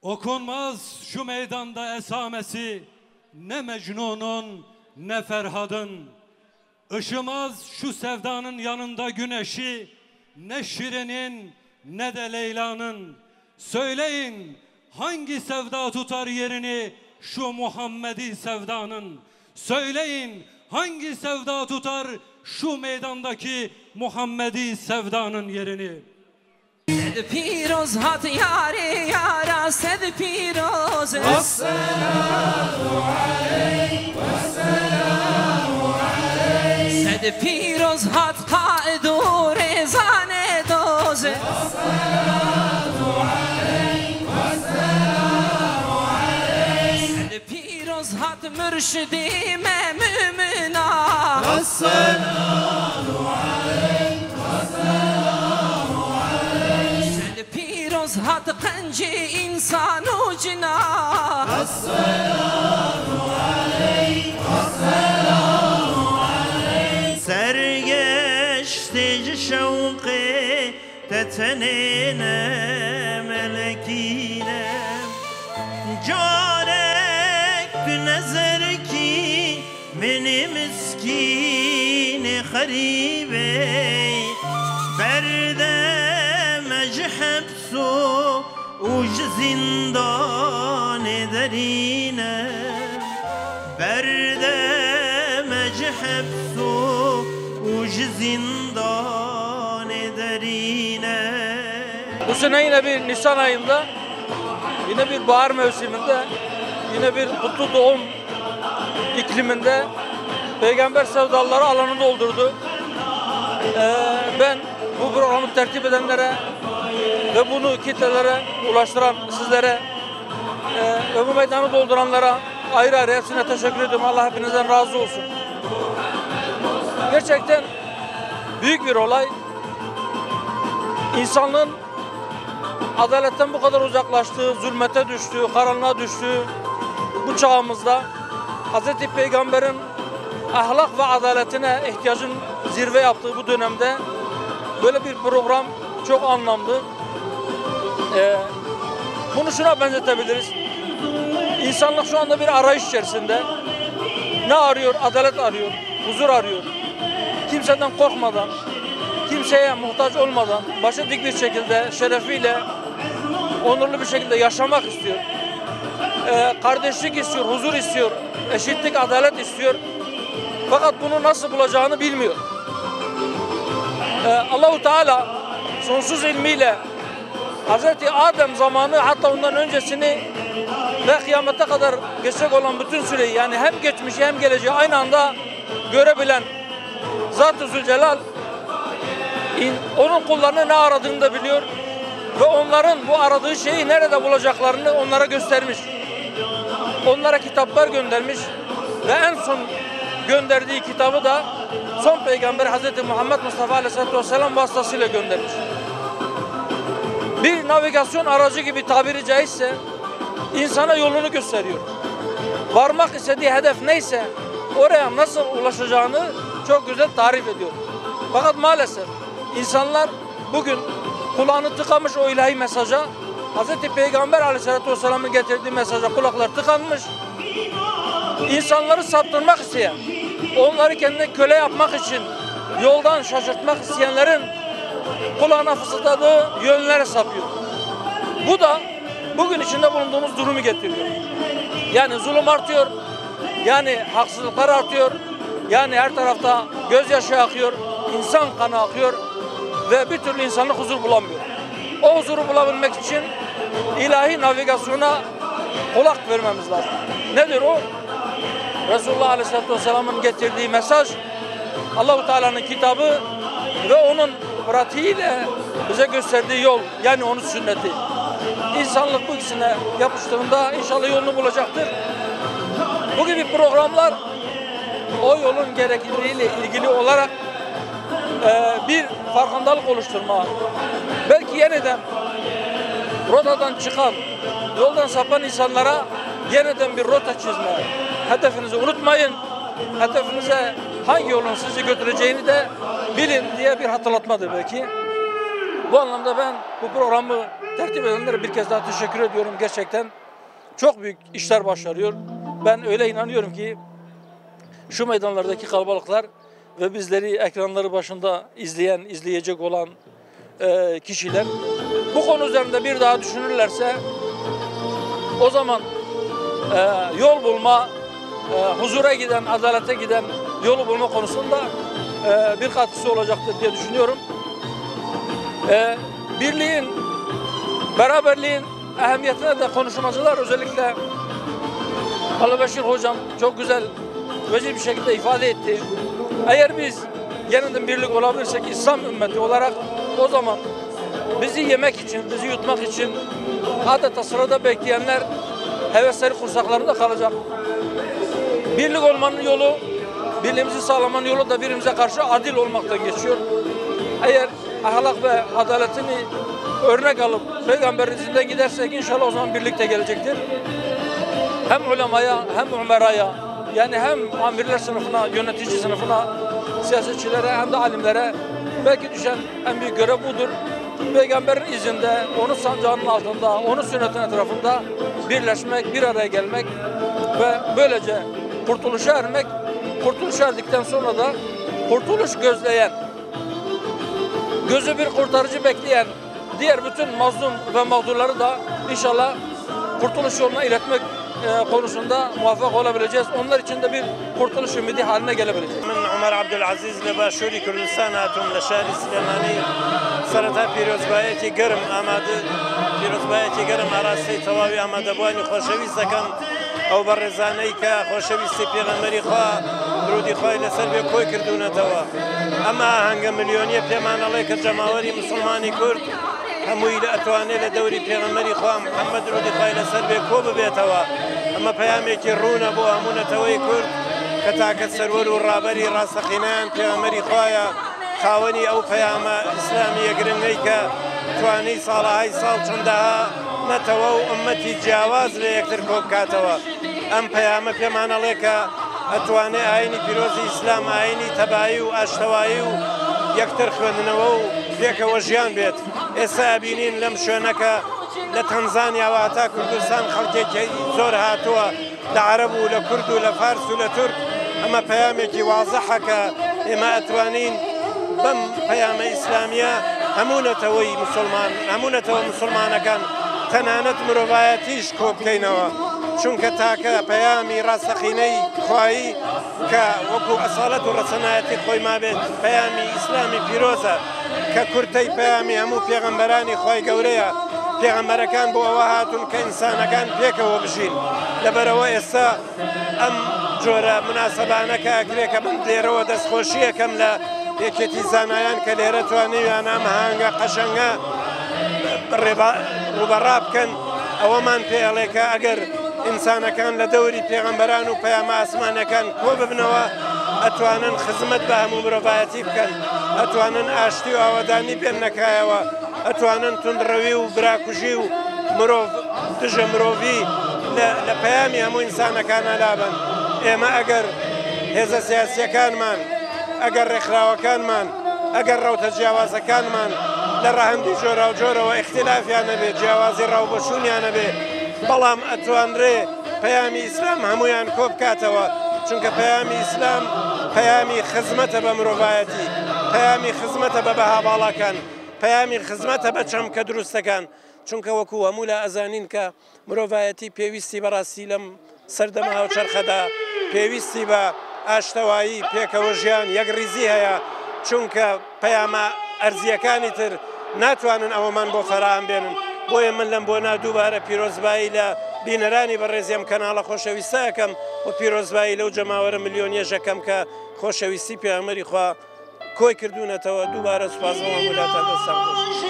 Okunmaz şu meydanda esamesi, ne Mecnun'un ne Ferhad'ın. Işımaz şu sevdanın yanında güneşi, ne Şirin'in ne de Leyla'nın. Söyleyin hangi sevda tutar yerini şu Muhammedi sevdanın? Söyleyin hangi sevda tutar şu meydandaki Muhammedi sevdanın yerini? Sed piroz hat yâre yâra, sed piroz. Vesselâmu aleyk, vesselâmu aleyk. Sed piroz hat haedu rezane doze. Vesselâmu aleyk, vesselâmu aleyk. Sed piroz hat mürşidime mümina. Vesselâmu aleyk, vesselâmu aleyk. Sed piroz hat qenci insanu cina. Vesselâmu aleyk, vesselâmu aleyk. Sergeçti şevki tetenine melekine, carek nezer ki beni miskini haribe, berde mechhebsu uj zindan derine, berde mechhebsu uj zindan derine. Bu sene yine bir Nisan ayında, yine bir bahar mevsiminde, yine bir kutlu doğum ikliminde Peygamber sevdaları alanı doldurdu. Ben bu programı tertip edenlere ve bunu kitlelere ulaştıran sizlere ve bu meydanı dolduranlara ayrı ayrı hepsine teşekkür ediyorum. Allah hepinizden razı olsun. Gerçekten büyük bir olay. İnsanlığın adaletten bu kadar uzaklaştığı, zulmete düştüğü, karanlığa düştüğü bu çağımızda Hz. Peygamber'in ahlak ve adaletine ihtiyacın zirve yaptığı bu dönemde böyle bir program çok anlamlı. Bunu şuna benzetebiliriz. İnsanlık şu anda bir arayış içerisinde. Ne arıyor? Adalet arıyor, huzur arıyor. Kimseden korkmadan, kimseye muhtaç olmadan, başı dik bir şekilde, şerefiyle, onurlu bir şekilde yaşamak istiyor. Kardeşlik istiyor, huzur istiyor, eşitlik, adalet istiyor. Fakat bunu nasıl bulacağını bilmiyor. Allah-u Teala sonsuz ilmiyle Hz. Adem zamanı, hatta ondan öncesini ve kıyamete kadar geçecek olan bütün süreyi, yani hem geçmişi hem geleceği aynı anda görebilen Zat-ı Zülcelal onun kullarını ne aradığını da biliyor ve onların bu aradığı şeyi nerede bulacaklarını onlara göstermiş. Onlara kitaplar göndermiş ve en son gönderdiği kitabı da son peygamber Hz. Muhammed Mustafa Aleyhisselatü Vesselam vasıtasıyla göndermiş. Bir navigasyon aracı gibi tabiri caizse insana yolunu gösteriyor. Varmak istediği hedef neyse oraya nasıl ulaşacağını çok güzel tarif ediyor. Fakat maalesef insanlar bugün kulağını tıkamış o ilahi mesaja, Hz. Peygamber Aleyhisselatü Vesselam'ın getirdiği mesaja kulaklar tıkanmış. İnsanları saptırmak isteyen, onları kendine köle yapmak için yoldan şaşırtmak isteyenlerin kulağına fısıldadığı yönlere sapıyor. Bu da bugün içinde bulunduğumuz durumu getiriyor. Yani zulüm artıyor, yani haksızlıklar artıyor, yani her tarafta gözyaşı akıyor, insan kanı akıyor ve bir türlü insanlık huzur bulamıyor. O huzuru bulabilmek için ilahi navigasyona kulak vermemiz lazım. Nedir o? Resulullah Aleyhisselatü Vesselam'ın getirdiği mesaj, Allah-u Teala'nın kitabı ve onun pratiğiyle bize gösterdiği yol, yani onun sünneti. İnsanlık bu ikisine yapıştığında inşallah yolunu bulacaktır. Bu gibi programlar o yolun gerekliliğiyle ilgili olarak bir farkındalık oluşturma, belki yeniden rotadan çıkan, yoldan sapan insanlara yeniden bir rota çizme. Hedefinizi unutmayın. Hedefinize hangi yolun sizi götüreceğini de bilin diye bir hatırlatmadır belki. Bu anlamda ben bu programı tertip edenlere bir kez daha teşekkür ediyorum. Gerçekten çok büyük işler başarıyor. Ben öyle inanıyorum ki şu meydanlardaki kalabalıklar ve bizleri ekranları başında izleyecek olan kişiler bu konu üzerinde bir daha düşünürlerse o zaman yol bulma, huzura giden, adalete giden yolu bulma konusunda bir katkısı olacaktır diye düşünüyorum. Birliğin, beraberliğin ehemmiyetine de konuşmacılar özellikle Ali Beşir Hocam çok güzel, veciz bir şekilde ifade etti. Eğer biz yeniden birlik olabilirsek İslam ümmeti olarak o zaman bizi yemek için, bizi yutmak için adeta sırada bekleyenler hevesleri kursaklarında kalacak. Birlik olmanın yolu, birliğimizi sağlamanın yolu da birbirimize karşı adil olmaktan geçiyor. Eğer ahlak ve adaletini örnek alıp Peygamberin izinden gidersek inşallah o zaman birlikte gelecektir. Hem ulemaya hem umeraya, yani hem amirler sınıfına, yönetici sınıfına, siyasetçilere hem de alimlere belki düşen en büyük görev budur. Peygamberin izinde, onun sancağının altında, onun sünnetin etrafında birleşmek, bir araya gelmek ve böylece kurtuluşa ermek. Kurtuluşa erdikten sonra da kurtuluş gözleyen, gözü bir kurtarıcı bekleyen diğer bütün mazlum ve mağdurları da inşallah kurtuluş yoluna iletmek konusunda muvaffak olabileceğiz. Onlar için de bir kurtuluş ümidi haline gelebileceğiz. من عمر عبدالعزیز لباشوری کردستان هاتم لشاری سلێمانی سەرەتا پیرۆزبایەتی گەرم ئامادە پیرۆزبایەتی گەرم ئاراستی تەواوی ئامادەبوانی خۆشەویست دەکەم ئەو بەڕێزانەی کە خۆشەویستی پێغەمبەری خوا درودی خوای لەسەر بێ کۆی کردوونەتەوە ئەمە ئاهەنگە ملیۆنیە پێمان ئەڵێ کە جەماوەری مسلمانی کورد هەمووی لە ئەتوانێت لە دەوری پێغەمبەری خوا محەممەد درودی خوای لەسەر بێ کۆ ببێتەوە ئەمە پەیامێکی ڕوونە بۆ هەموو نەتەوەی کورد کە تاکە سەروەر و ڕابەری ڕاستەقینەیان پێغەمبەری خوایە خاوەنی ئەو پەیامە ئیسلامیە گرنگەی کە توانەی ساڵەهای ساڵ چەندەها نەتەوە و ئومەتی جیاواز لە یەکتر کۆ بکاتەوە ئەم پەیامە پێمان ئەڵێ کە ئەتوانێت ئاینی پیرۆزی ئیسلام ئاینی تەبایی و ئاشتەوایی و یەکتر خوێندنەوە و پێکەوە ژیان بێت ئێستا بینین لەم شوێنەکە لە تەنزانیا و هەتا کوردستان خەڵکێکی زۆر هاتووە لە عەرەب و لە کورد و لە فارس و لە تورک ئەمە پەیامێکی وازەحە کە ئێمە ئەتوانین بەم پەیامە ئیسلامیە هەموو نەتەوە مسلمانەکان تەنانەت مرۆڤایەتیش کۆ بکەینەوە چونکە تاکە پەیامی ڕاستەقینەی خوایی کە وەکو ئەساڵەت و ڕەسەنایەتی خۆی مابێت پەیامی ئیسلامی پیرۆزە کە کورتەی پەیامی هەموو پێغەمبەرانی خوای گەورەیە پێغەمبەرەکان بۆ ئەوە هاتون کە ئینسانەکان پێکەوە بژین لەبەرەوە ئێستا ئەم جۆرە مناسەبانەکە ئەکرێ کە من لێرەوە دەستخۆشیەکەم لە یەکێتی زانایان کە لێرە توانیویان ئەم هەنگە قەشەنگە ڕوبەڕا بکەن ئەوەمان پێ ئەڵێ کە ئەگەر ئینسانەکان لە دەوری پێغەمبەران و پەیامە ئاسمانەکان کۆ ببنەوە ئەتوانن خزمەت بە هەموو مرۆڤایەتی بکەن ئەتوانن ئاشتی و ئاوەدانی پێ نەکایەوە ئەتوانن توندڕەوی و براکوژی و مرۆڤ دژە مرۆڤی لە پەیامی هەموو ئینسانەکانە لابن ئێمە ئەگەر هێزە سیاسیەکانمان ئەگەر ڕێکخراوەکانمان ئەگەر ڕەوتە جیاوازەکانمان لە ڕاهەندی جۆرە و جۆرەوە ئیختیلافیان نەبێ جیاوازی ڕاوبەشوونیان نەبێ بەڵام ئەتوانرێ پەیامی ئیسلام هەمویان کۆ بکاتەوە چونکە پەیامی ئیسلام پەیامی خزمەتە بە مرۆڤایەتی پەیامی خزمەتە بە بەهاباڵەکان پەیامی خزمەتە بە چەمکە دروستەکان چونکە وەکو هەموو لە ئەزانین کە مرۆڤایەتی پێویستی بەڕاستی لەم سەردەما هاوچەرخەدا پێویستی بە ئاشتەوایی پێکەوە ژیان یەک ریزی هەیە چونکە پەیامە ئەرزیەکانی تر ناتوانن ئەوەمان بۆ فەراهم بێنن بۆیە من لەم بۆنا دووبارە پیرۆزبایی لە بینەرانی بەڕێزیم کەناڵە خۆشەویستەکەم و پیرۆزبایی لەو جەماوەرە ملیۆنیەژەکەم کە خۆشەویستی پێغەمبەری خوا کۆی کردوونەتەوە دووبارە سوپاس بۆ هەموو وڵاتان دەستان خۆش